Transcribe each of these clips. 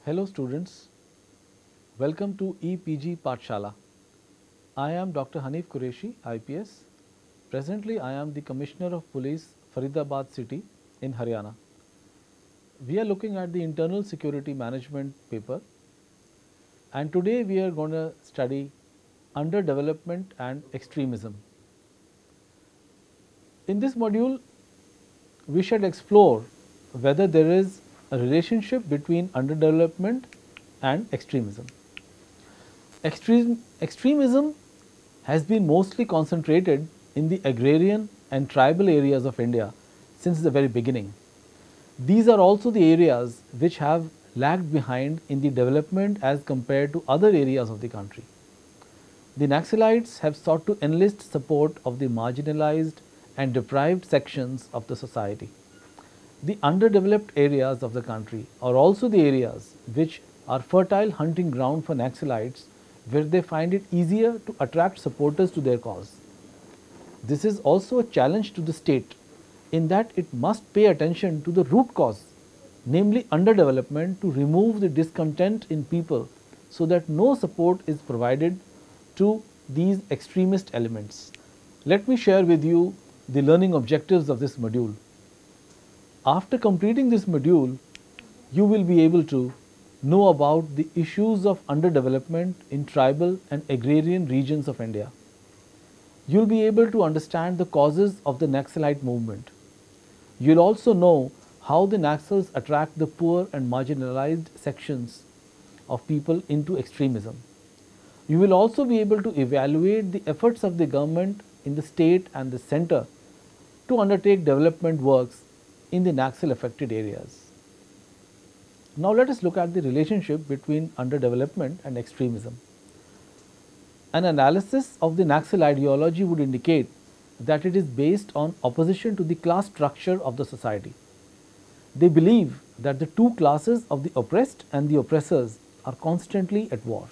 Hello students, welcome to EPG Pathshala. I am Dr. Hanif Qureshi, IPS. Presently I am the Commissioner of Police, Faridabad City in Haryana. We are looking at the internal security management paper, and today we are going to study underdevelopment and extremism. In this module, we shall explore whether there is a relationship between underdevelopment and extremism. Extremism has been mostly concentrated in the agrarian and tribal areas of India since the very beginning. These are also the areas which have lagged behind in the development as compared to other areas of the country. The Naxalites have sought to enlist support of the marginalized and deprived sections of the society. The underdeveloped areas of the country are also the areas which are fertile hunting ground for Naxalites, where they find it easier to attract supporters to their cause. This is also a challenge to the state in that it must pay attention to the root cause, namely underdevelopment, to remove the discontent in people so that no support is provided to these extremist elements. Let me share with you the learning objectives of this module. After completing this module, you will be able to know about the issues of underdevelopment in tribal and agrarian regions of India. You will be able to understand the causes of the Naxalite movement. You will also know how the Naxals attract the poor and marginalized sections of people into extremism. You will also be able to evaluate the efforts of the government in the state and the center to undertake development works in the Naxal affected areas. Now let us look at the relationship between underdevelopment and extremism. An analysis of the Naxal ideology would indicate that it is based on opposition to the class structure of the society. They believe that the two classes of the oppressed and the oppressors are constantly at war.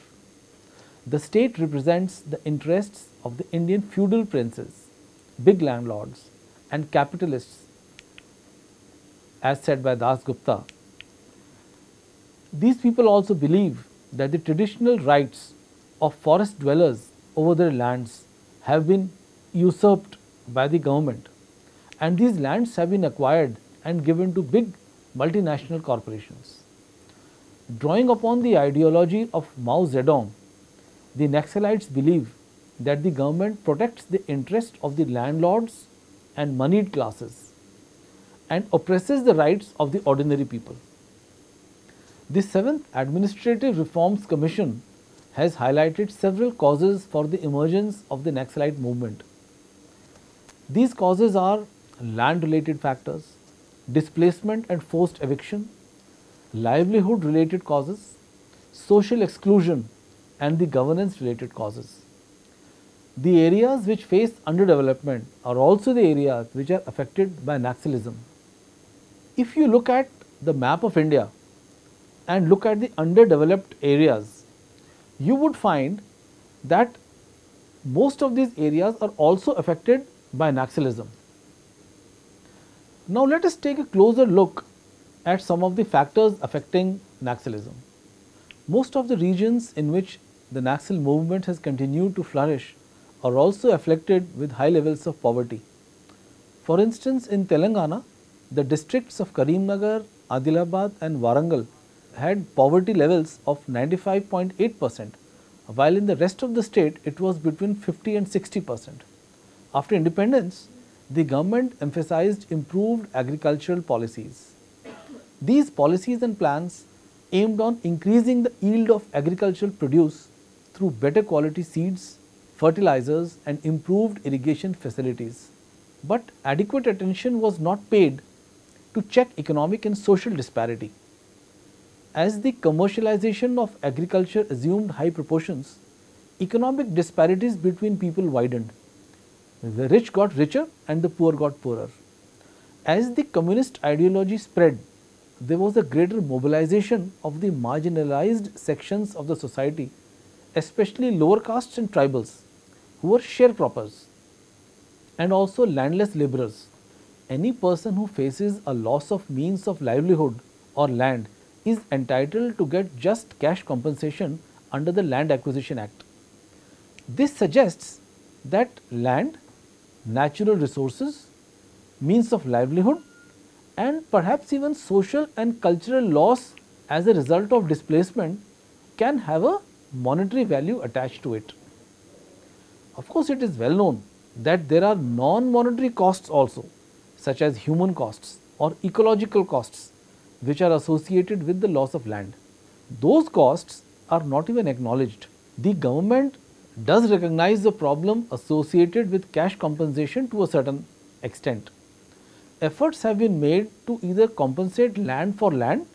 The state represents the interests of the Indian feudal princes, big landlords and capitalists, as said by Das Gupta. These people also believe that the traditional rights of forest dwellers over their lands have been usurped by the government, and these lands have been acquired and given to big multinational corporations. Drawing upon the ideology of Mao Zedong, the Naxalites believe that the government protects the interest of the landlords and moneyed classes and oppresses the rights of the ordinary people. The 7th Administrative Reforms Commission has highlighted several causes for the emergence of the Naxalite movement. These causes are land related factors, displacement and forced eviction, livelihood related causes, social exclusion and the governance related causes. The areas which face underdevelopment are also the areas which are affected by Naxalism. If you look at the map of India and look at the underdeveloped areas, you would find that most of these areas are also affected by Naxalism. Now let us take a closer look at some of the factors affecting Naxalism. Most of the regions in which the Naxal movement has continued to flourish are also afflicted with high levels of poverty. For instance, in Telangana, the districts of Karimnagar, Adilabad and Warangal had poverty levels of 95.8%, while in the rest of the state it was between 50 and 60%. After independence, the government emphasized improved agricultural policies. These policies and plans aimed on increasing the yield of agricultural produce through better quality seeds, fertilizers and improved irrigation facilities. But adequate attention was not paid to check economic and social disparity. As the commercialization of agriculture assumed high proportions, economic disparities between people widened. The rich got richer and the poor got poorer. As the communist ideology spread, there was a greater mobilization of the marginalized sections of the society, especially lower castes and tribals, who were sharecroppers and also landless laborers. Any person who faces a loss of means of livelihood or land is entitled to get just cash compensation under the Land Acquisition Act. This suggests that land, natural resources, means of livelihood and perhaps even social and cultural loss as a result of displacement can have a monetary value attached to it. Of course, it is well known that there are non-monetary costs also, such as human costs or ecological costs, which are associated with the loss of land. Those costs are not even acknowledged. The government does recognize the problem associated with cash compensation to a certain extent. Efforts have been made to either compensate land for land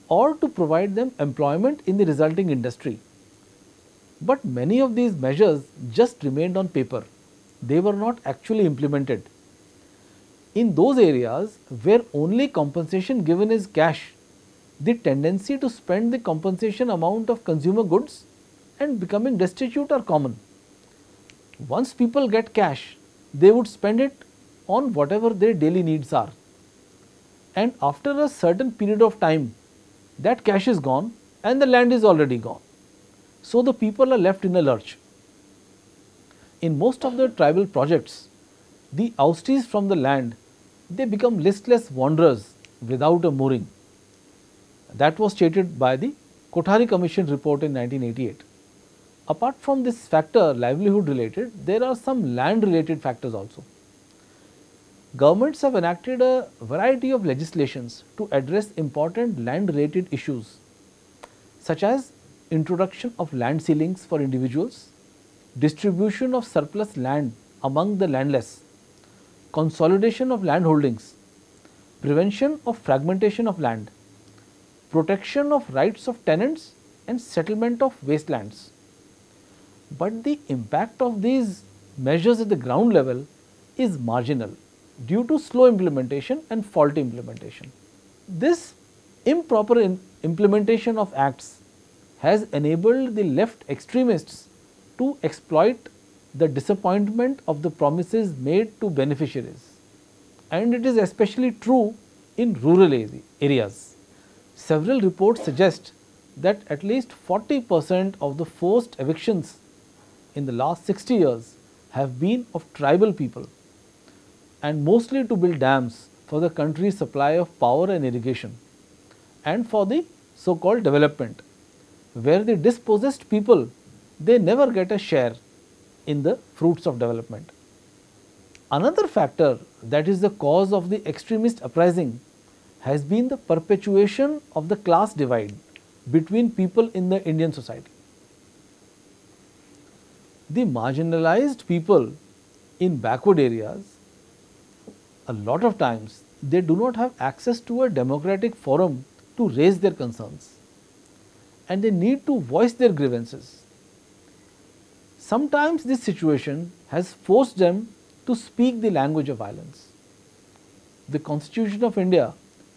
or to provide them employment in the resulting industry. But many of these measures just remained on paper. They were not actually implemented. In those areas where only compensation given is cash, the tendency to spend the compensation amount of consumer goods and becoming destitute are common. Once people get cash, they would spend it on whatever their daily needs are. And after a certain period of time, that cash is gone and the land is already gone. So the people are left in a lurch. In most of the tribal projects, the oustees from the land, they become listless wanderers without a mooring. That was stated by the Kothari Commission report in 1988. Apart from this factor, livelihood related, there are some land related factors also. Governments have enacted a variety of legislations to address important land related issues, such as introduction of land ceilings for individuals, distribution of surplus land among the landless, consolidation of land holdings, prevention of fragmentation of land, protection of rights of tenants and settlement of wastelands. But the impact of these measures at the ground level is marginal due to slow implementation and faulty implementation. This improper implementation of acts has enabled the left extremists to exploit the disappointment of the promises made to beneficiaries, and it is especially true in rural areas. Several reports suggest that at least 40% of the forced evictions in the last 60 years have been of tribal people, and mostly to build dams for the country's supply of power and irrigation, and for the so called development, where the dispossessed people, they never get a share in the fruits of development. Another factor that is the cause of the extremist uprising has been the perpetuation of the class divide between people in the Indian society. The marginalized people in backward areas, a lot of times they do not have access to a democratic forum to raise their concerns, and they need to voice their grievances. Sometimes this situation has forced them to speak the language of violence. The Constitution of India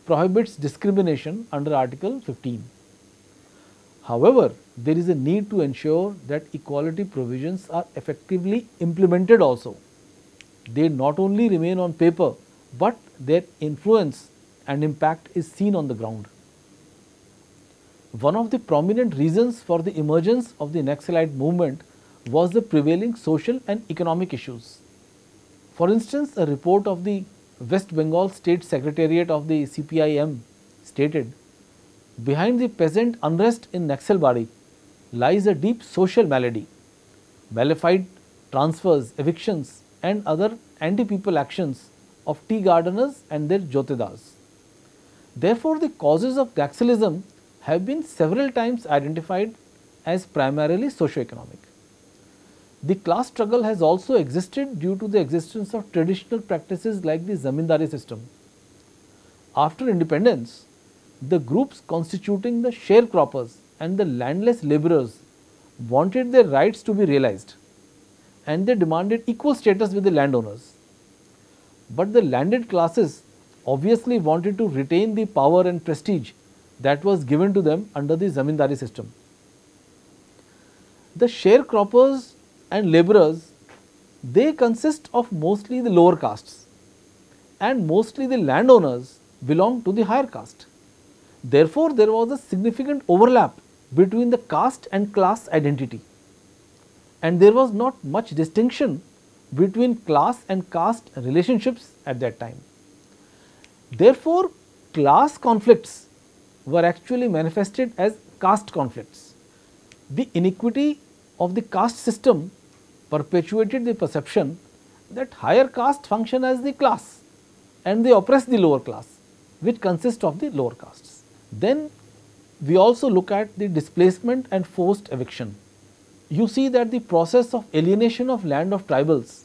prohibits discrimination under Article 15. However, there is a need to ensure that equality provisions are effectively implemented also. They not only remain on paper, but their influence and impact is seen on the ground. One of the prominent reasons for the emergence of the Naxalite movement was the prevailing social and economic issues. For instance, a report of the West Bengal State Secretariat of the CPIM stated, behind the peasant unrest in Naxalbari lies a deep social malady, malified transfers, evictions and other anti-people actions of tea gardeners and their jotedars. Therefore, the causes of Naxalism have been several times identified as primarily socio-economic. The class struggle has also existed due to the existence of traditional practices like the zamindari system. After independence, the groups constituting the sharecroppers and the landless labourers wanted their rights to be realized, and they demanded equal status with the landowners. But the landed classes obviously wanted to retain the power and prestige that was given to them under the zamindari system. The sharecroppers and labourers, they consist of mostly the lower castes, and mostly the landowners belong to the higher caste. Therefore, there was a significant overlap between the caste and class identity, and there was not much distinction between class and caste relationships at that time. Therefore, class conflicts were actually manifested as caste conflicts. The iniquity of the caste system perpetuated the perception that higher caste function as the class and they oppress the lower class, which consists of the lower castes. Then we also look at the displacement and forced eviction. You see that the process of alienation of land of tribals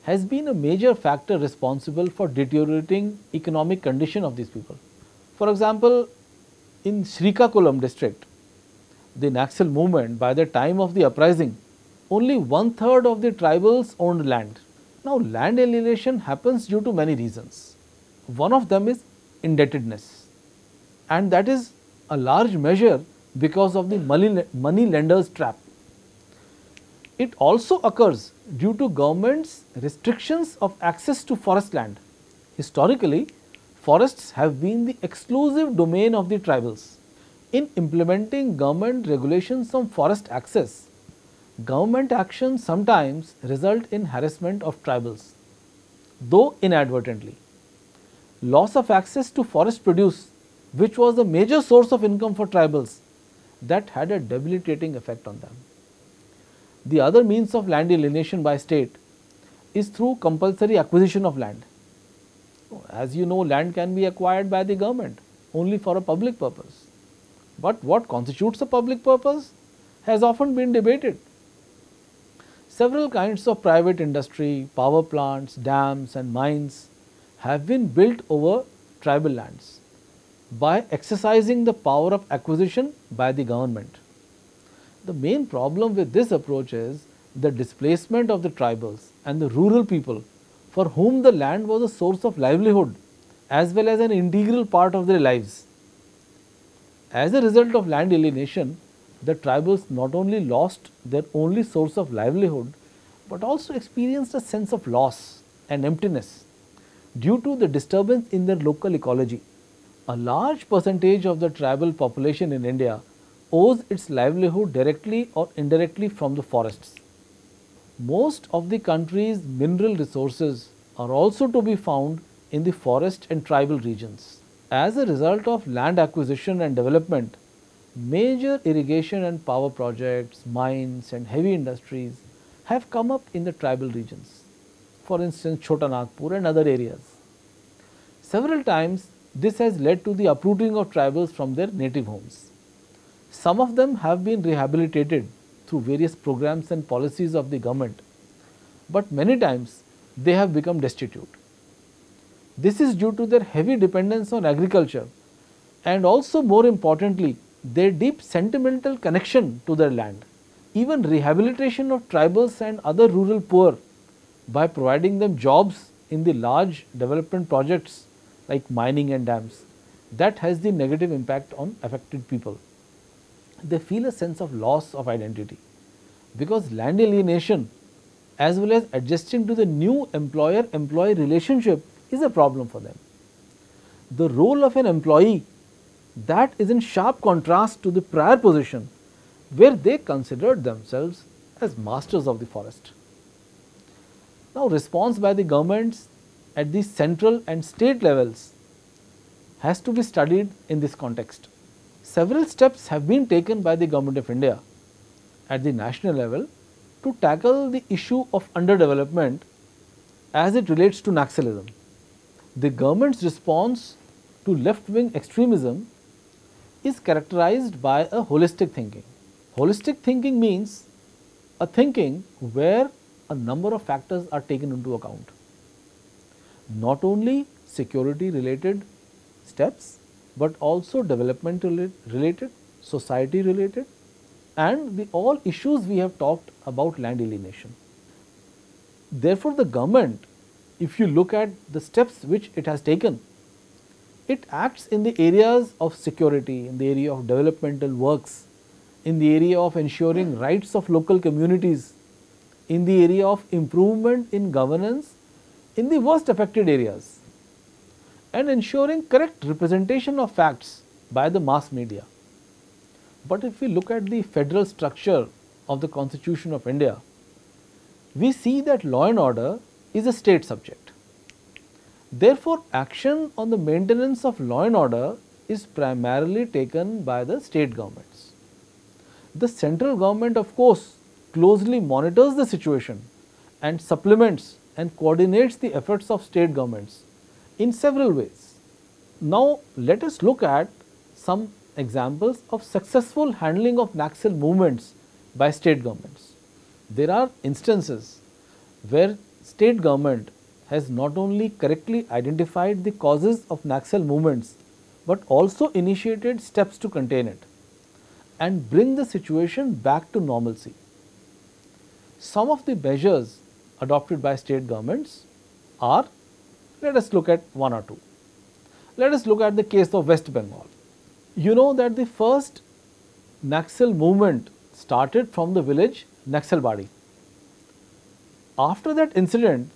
has been a major factor responsible for deteriorating economic condition of these people. For example, in Srikakulam district, the Naxal movement, by the time of the uprising, only 1/3 of the tribals owned land. Now, land alienation happens due to many reasons. One of them is indebtedness, and that is a large measure because of the money lenders trap. It also occurs due to government's restrictions of access to forest land. Historically, forests have been the exclusive domain of the tribals. In implementing government regulations on forest access, government actions sometimes result in harassment of tribals, though inadvertently. Loss of access to forest produce, which was a major source of income for tribals, that had a debilitating effect on them. The other means of land alienation by state is through compulsory acquisition of land. As you know, land can be acquired by the government only for a public purpose. But what constitutes a public purpose has often been debated. Several kinds of private industry, power plants, dams and mines have been built over tribal lands by exercising the power of acquisition by the government. The main problem with this approach is the displacement of the tribals and the rural people for whom the land was a source of livelihood as well as an integral part of their lives. As a result of land alienation, the tribals not only lost their only source of livelihood, but also experienced a sense of loss and emptiness due to the disturbance in their local ecology. A large percentage of the tribal population in India owes its livelihood directly or indirectly from the forests. Most of the country's mineral resources are also to be found in the forest and tribal regions. As a result of land acquisition and development, major irrigation and power projects, mines and heavy industries have come up in the tribal regions, for instance Chota Nagpur and other areas. Several times this has led to the uprooting of tribals from their native homes. Some of them have been rehabilitated through various programs and policies of the government, but many times they have become destitute. This is due to their heavy dependence on agriculture and also, more importantly, their deep sentimental connection to their land. Even rehabilitation of tribals and other rural poor by providing them jobs in the large development projects like mining and dams, that has the negative impact on affected people. They feel a sense of loss of identity because land alienation as well as adjusting to the new employer-employee relationship is a problem for them. The role of an employee, that is in sharp contrast to the prior position where they considered themselves as masters of the forest. Now, response by the governments at the central and state levels has to be studied in this context. Several steps have been taken by the Government of India at the national level to tackle the issue of underdevelopment as it relates to Naxalism. The government's response to left-wing extremism is characterized by a holistic thinking. Holistic thinking means a thinking where a number of factors are taken into account. Not only security related steps, but also development related, society related, and the all issues we have talked about land alienation. Therefore, the government, if you look at the steps which it has taken, it acts in the areas of security, in the area of developmental works, in the area of ensuring rights of local communities, in the area of improvement in governance in the worst affected areas, and ensuring correct representation of facts by the mass media. But if we look at the federal structure of the Constitution of India, we see that law and order is a state subject. Therefore, action on the maintenance of law and order is primarily taken by the state governments. The central government, of course, closely monitors the situation and supplements and coordinates the efforts of state governments in several ways. Now, let us look at some examples of successful handling of Naxal movements by state governments. There are instances where state government has not only correctly identified the causes of Naxal movements, but also initiated steps to contain it and bring the situation back to normalcy. Some of the measures adopted by state governments are, let us look at one or two. Let us look at the case of West Bengal. You know that the first Naxal movement started from the village Naxalbari. After that incident,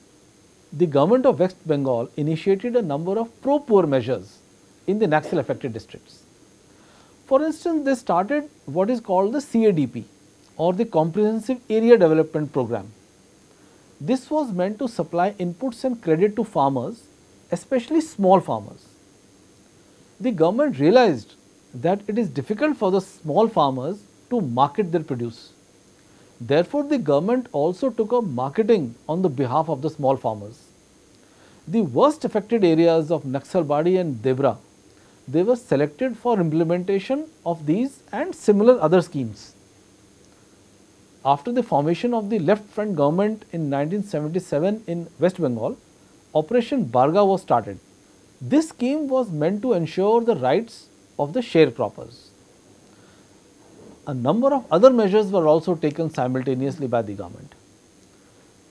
the government of West Bengal initiated a number of pro-poor measures in the Naxal affected districts. For instance, they started what is called the CADP, or the Comprehensive Area Development Program. This was meant to supply inputs and credit to farmers, especially small farmers. The government realized that it is difficult for the small farmers to market their produce. Therefore, the government also took up marketing on the behalf of the small farmers. The worst affected areas of Naxalbari and Devra, they were selected for implementation of these and similar other schemes. After the formation of the left front government in 1977 in West Bengal, Operation Barga was started. This scheme was meant to ensure the rights of the sharecroppers. A number of other measures were also taken simultaneously by the government.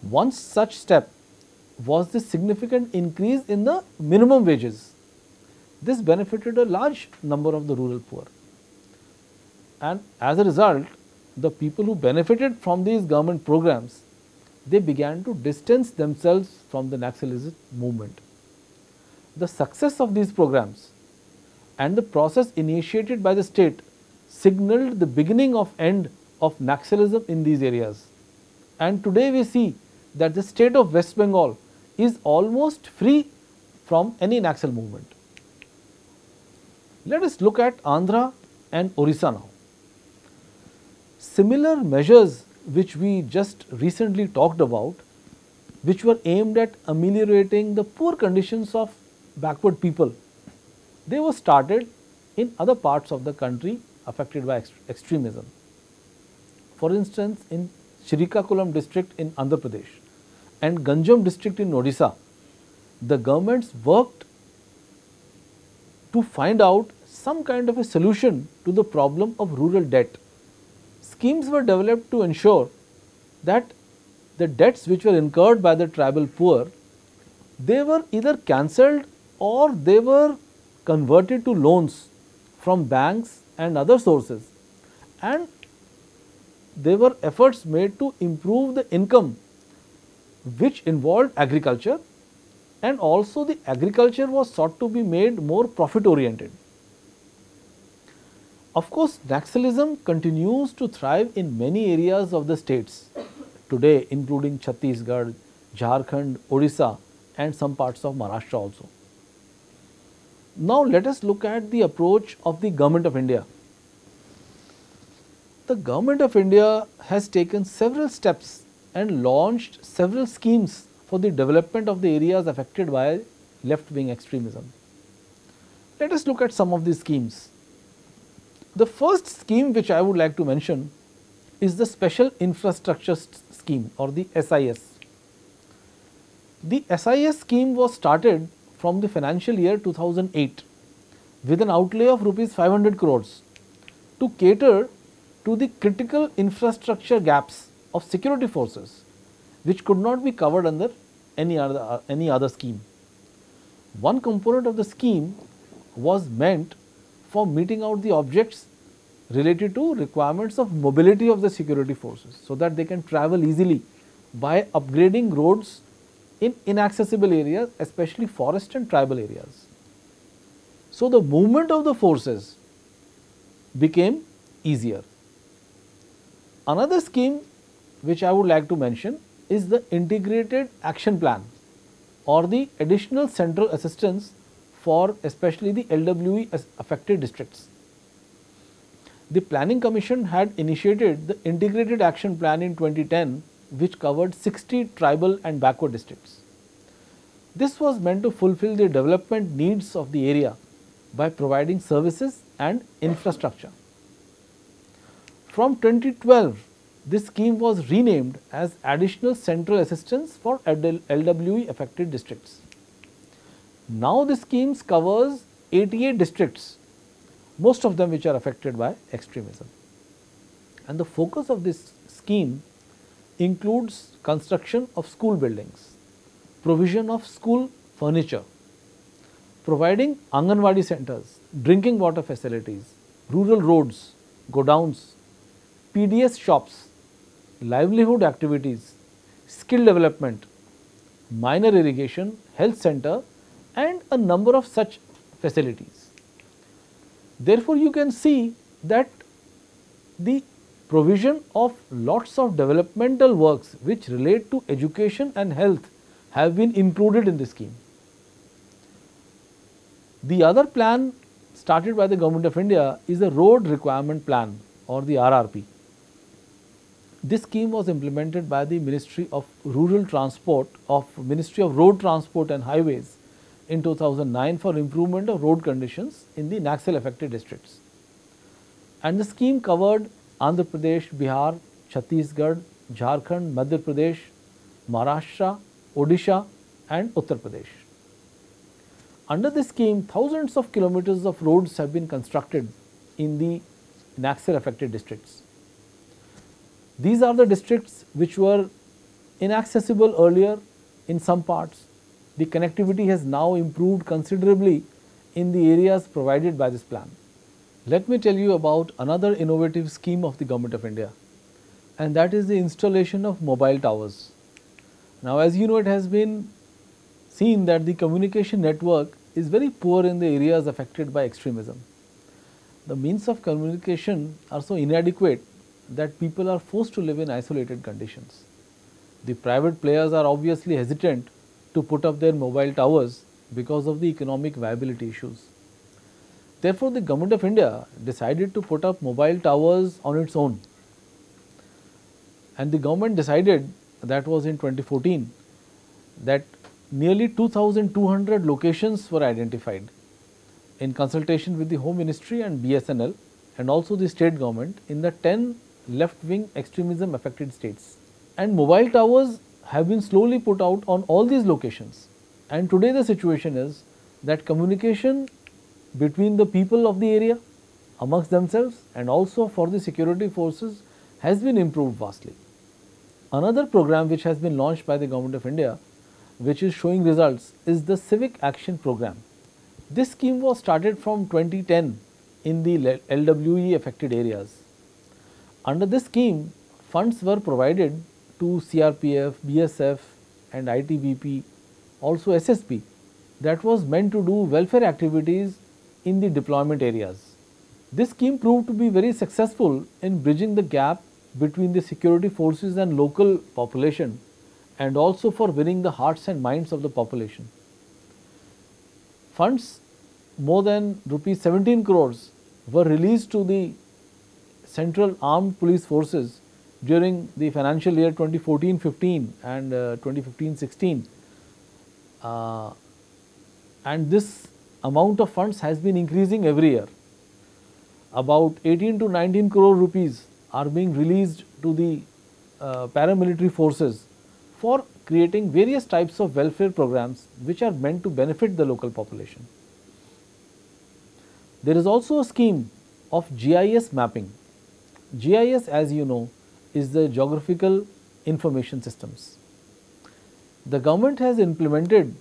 One such step was the significant increase in the minimum wages. This benefited a large number of the rural poor. And as a result, the people who benefited from these government programs, they began to distance themselves from the Naxalism movement. The success of these programs and the process initiated by the state signaled the beginning of end of Naxalism in these areas. And today we see that the state of West Bengal is almost free from any Naxal movement. Let us look at Andhra and Orissa now. Similar measures which we just recently talked about, which were aimed at ameliorating the poor conditions of backward people, they were started in other parts of the country affected by extremism. For instance, in Srikakulam district in Andhra Pradesh and Ganjam district in Orissa, the governments worked to find out some kind of a solution to the problem of rural debt. Schemes were developed to ensure that the debts which were incurred by the tribal poor, they were either cancelled or they were converted to loans from banks and other sources, and there were efforts made to improve the income which involved agriculture, and also the agriculture was sought to be made more profit oriented. Of course, Naxalism continues to thrive in many areas of the states today, including Chhattisgarh, Jharkhand, Orissa and some parts of Maharashtra also. Now, let us look at the approach of the Government of India. The Government of India has taken several steps and launched several schemes for the development of the areas affected by left-wing extremism. Let us look at some of these schemes. The first scheme which I would like to mention is the Special Infrastructure Scheme, or the SIS. The SIS scheme was started from the financial year 2008 with an outlay of Rs 500 crores to cater to the critical infrastructure gaps of security forces which could not be covered under any other scheme. One component of the scheme was meant for meeting out the objects related to requirements of mobility of the security forces, so that they can travel easily by upgrading roads in inaccessible areas, especially forest and tribal areas. So, the movement of the forces became easier. Another scheme which I would like to mention is the Integrated Action Plan or the Additional Central Assistance for especially the LWE affected districts. The Planning Commission had initiated the Integrated Action Plan in 2010, which covered 60 tribal and backward districts. This was meant to fulfill the development needs of the area by providing services and infrastructure. From 2012, this scheme was renamed as Additional Central Assistance for LWE affected districts. Now, this scheme covers 88 districts, most of them which are affected by extremism. And the focus of this scheme includes construction of school buildings, provision of school furniture, providing Anganwadi centers, drinking water facilities, rural roads, godowns, PDS shops, livelihood activities, skill development, minor irrigation, health center and a number of such facilities. Therefore, you can see that the provision of lots of developmental works which relate to education and health have been included in the scheme. The other plan started by the Government of India is the Road Requirement Plan or the RRP. This scheme was implemented by the Ministry of Rural Transport of Ministry of Road Transport and Highways in 2009 for improvement of road conditions in the Naxal affected districts. And the scheme covered Andhra Pradesh, Bihar, Chhattisgarh, Jharkhand, Madhya Pradesh, Maharashtra, Odisha and Uttar Pradesh. Under this scheme, thousands of kilometers of roads have been constructed in the Naxal affected districts. These are the districts which were inaccessible earlier in some parts. The connectivity has now improved considerably in the areas provided by this plan. Let me tell you about another innovative scheme of the Government of India, and that is the installation of mobile towers. Now, as you know, it has been seen that the communication network is very poor in the areas affected by extremism. The means of communication are so inadequate that people are forced to live in isolated conditions. The private players are obviously hesitant to put up their mobile towers because of the economic viability issues. Therefore, the Government of India decided to put up mobile towers on its own, and the government decided, that was in 2014, that nearly 2,200 locations were identified in consultation with the Home Ministry and BSNL and also the state government in the 10 left-wing extremism affected states. And mobile towers have been slowly put out on all these locations. And today the situation is that communication between the people of the area amongst themselves and also for the security forces has been improved vastly. Another program which has been launched by the Government of India, which is showing results, is the Civic Action Program. This scheme was started from 2010 in the LWE affected areas. Under this scheme, funds were provided to CRPF, BSF and ITBP, also SSP, that was meant to do welfare activities in the deployment areas. This scheme proved to be very successful in bridging the gap between the security forces and local population and also for winning the hearts and minds of the population. Funds more than rupees 17 crores were released to the Central Armed Police Forces during the financial year 2014-15 and 2015-16, and this amount of funds has been increasing every year. About 18 to 19 crore rupees are being released to the paramilitary forces for creating various types of welfare programs which are meant to benefit the local population. There is also a scheme of GIS mapping. GIS, as you know, is the Geographical Information Systems. The government has implemented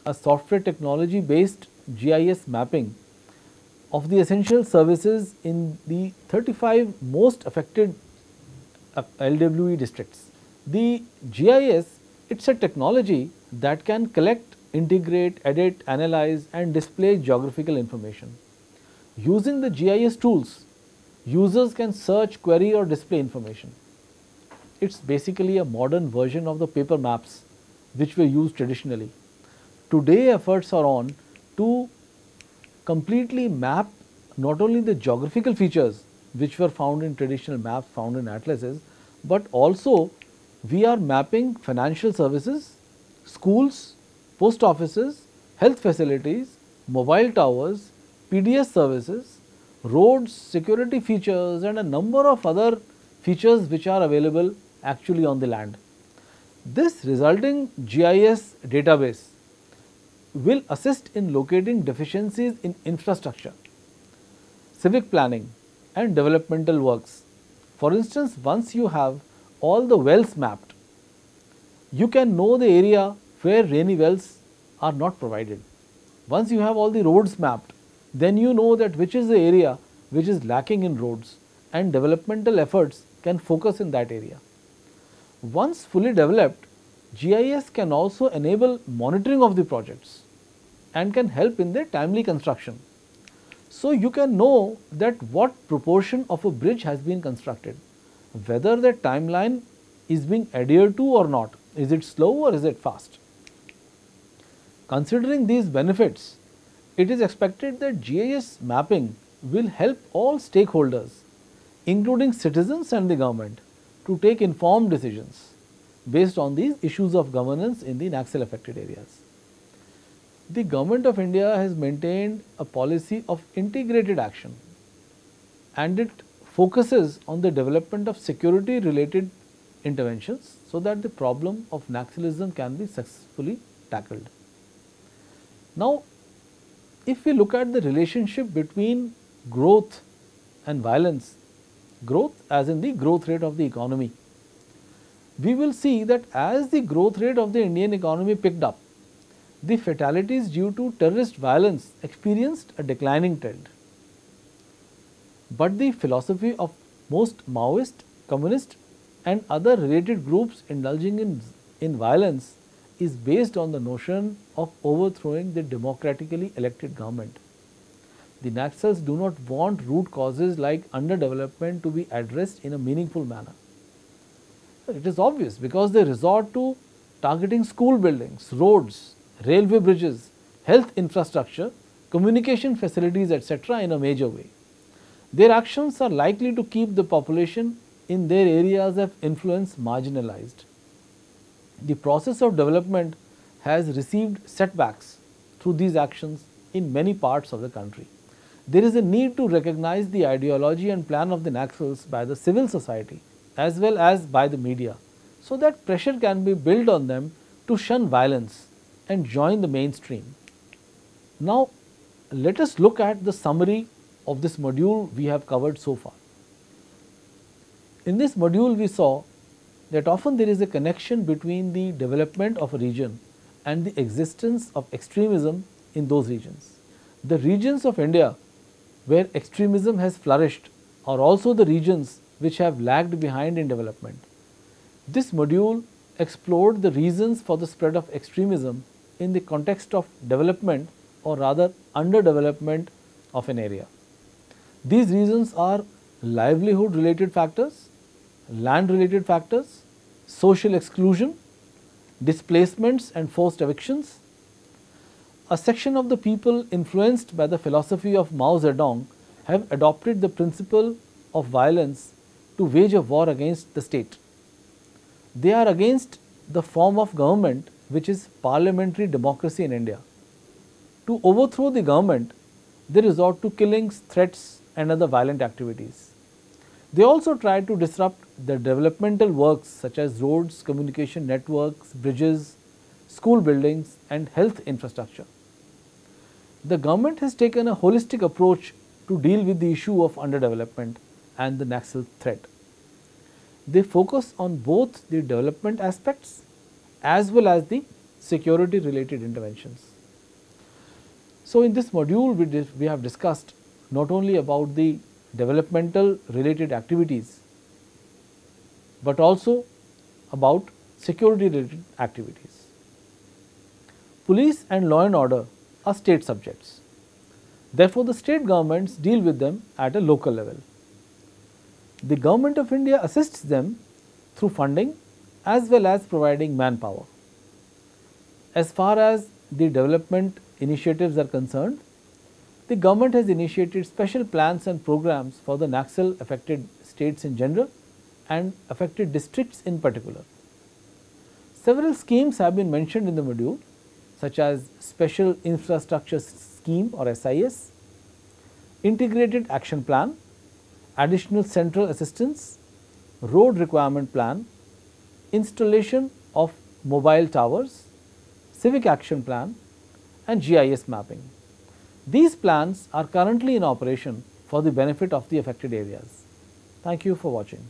a software technology based GIS mapping of the essential services in the 35 most affected LWE districts. The GIS, it's a technology that can collect integrate, edit, analyze and display geographical information. Using the GIS tools, users can search, query or display information. It's basically a modern version of the paper maps which were used traditionally. Today efforts are on to completely map not only the geographical features which were found in traditional maps found in atlases, but also we are mapping financial services, schools, post offices, health facilities, mobile towers, PDS services, roads, security features and a number of other features which are available actually on the land. This resulting GIS database will assist in locating deficiencies in infrastructure, civic planning and developmental works. For instance, once you have all the wells mapped, you can know the area where rainy wells are not provided. Once you have all the roads mapped, then you know that which is the area which is lacking in roads and developmental efforts can focus in that area. Once fully developed, GIS can also enable monitoring of the projects and can help in their timely construction. So, you can know that what proportion of a bridge has been constructed, whether the timeline is being adhered to or not, is it slow or is it fast. Considering these benefits, it is expected that GIS mapping will help all stakeholders, including citizens and the government, to take informed decisions based on these issues of governance in the Naxal affected areas. The Government of India has maintained a policy of integrated action and it focuses on the development of security related interventions so that the problem of Naxalism can be successfully tackled. Now, if we look at the relationship between growth and violence, growth as in the growth rate of the economy, we will see that as the growth rate of the Indian economy picked up, the fatalities due to terrorist violence experienced a declining trend. But the philosophy of most Maoist, communist and other related groups indulging in violence is based on the notion of overthrowing the democratically elected government. The Naxals do not want root causes like underdevelopment to be addressed in a meaningful manner. It is obvious because they resort to targeting school buildings, roads, railway bridges, health infrastructure, communication facilities etc. in a major way. Their actions are likely to keep the population in their areas of influence marginalized. The process of development has received setbacks through these actions in many parts of the country. There is a need to recognize the ideology and plan of the Naxals by the civil society as well as by the media, so that pressure can be built on them to shun violence and join the mainstream. Now, let us look at the summary of this module we have covered so far. In this module, we saw that often there is a connection between the development of a region and the existence of extremism in those regions. The regions of India where extremism has flourished are also the regions which have lagged behind in development. This module explored the reasons for the spread of extremism in the context of development or rather underdevelopment of an area. These reasons are livelihood related factors, land related factors, social exclusion, displacements and forced evictions. A section of the people influenced by the philosophy of Mao Zedong have adopted the principle of violence to wage a war against the state. They are against the form of government which is parliamentary democracy in India. To overthrow the government, they resort to killings, threats and other violent activities. They also try to disrupt the developmental works such as roads, communication networks, bridges, school buildings and health infrastructure. The government has taken a holistic approach to deal with the issue of underdevelopment and the Naxal threat. They focus on both the development aspects as well as the security related interventions. So, in this module we have discussed not only about the developmental related activities, but also about security related activities. police and law and order are state subjects. Therefore, the state governments deal with them at a local level. The Government of India assists them through funding as well as providing manpower. As far as the development initiatives are concerned, the government has initiated special plans and programs for the Naxal affected states in general and affected districts in particular. Several schemes have been mentioned in the module, such as Special Infrastructure Scheme or SIS, Integrated Action Plan, Additional Central Assistance, Road Requirement Plan, Installation of Mobile Towers, Civic Action Plan and GIS mapping. These plans are currently in operation for the benefit of the affected areas. Thank you for watching.